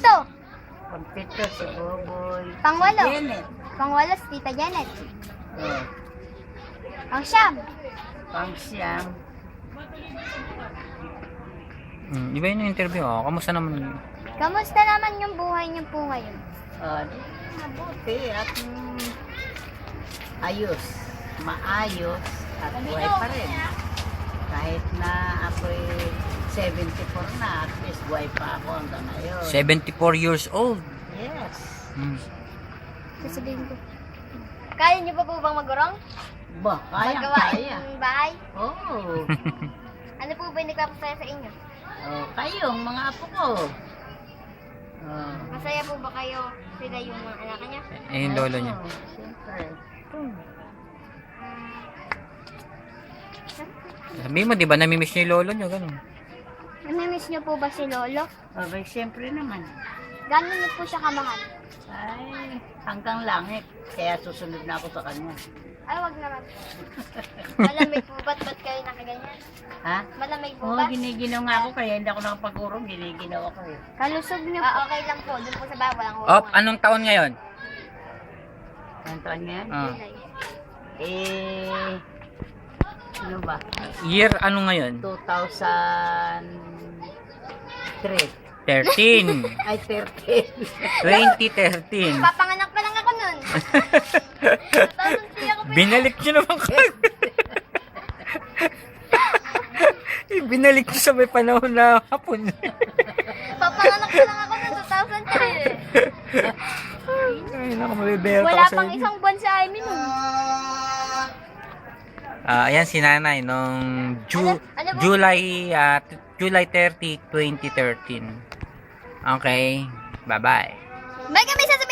Pang-pito. Pang-pito si Boboy. Pang-walo. Si Janet. Pang-walo si Tita Janet. Oh. Pang-siyam. Pang-siyam. Iba yun yung interview. Kamusta naman yun? Kamusta naman yung buhay niyo po ngayon? Di mabuti at ayos. Maayos at buhay pa rin. Kahit na ako'y 74 na, at least buhay pa ako hanggang ngayon. 74 years old. Yes. Sasabihin ko. Kaya niyo pa po bang magurong? Ba, Magawa kaya. ng bahay? Oo. Ano po ba yung nagpapasaya sa inyo? Kayong mga apo ko. Masaya po ba kayo sila yung mga anak niya? Eh, yung lolo niya. Siyempre. Sabihin mo, di ba namimiss niyo yung lolo niyo? Ganun. Namimiss niyo po ba si Lolo? Abay, siyempre naman. Gano'n niyo po siya kamahal? Ay, hanggang langit. Kaya susunod na ako sa kanya. Ay, wag naman. Malamig po ba't kayo nakaganyan? Ha? Malamig po Oo, ba? giniginaw nga ako kaya hindi ako nakapag-urong. Giniginaw ako eh. Kalusog niyo po. Okay lang po. Doon po sa baba. Walang Op, anong taon ngayon? Anong taon nga yan? Ah. Ano ba? Year ano ngayon? 2003. 13. Ay, 13. 2013. Papanganak pa lang ako nun. Tapos hindi ako Binalik niyo naman kayo. Binalik niyo sa may panahon na hapon. Papanganak pa lang ako nun 2003 Ay, naku, mabibero Wala ako sa pang inyo. isang buwan sa Amy nun. Ayan si nanay nung Ano ba? July 30, 2013. Okay, bye-bye. May kami sasabihin.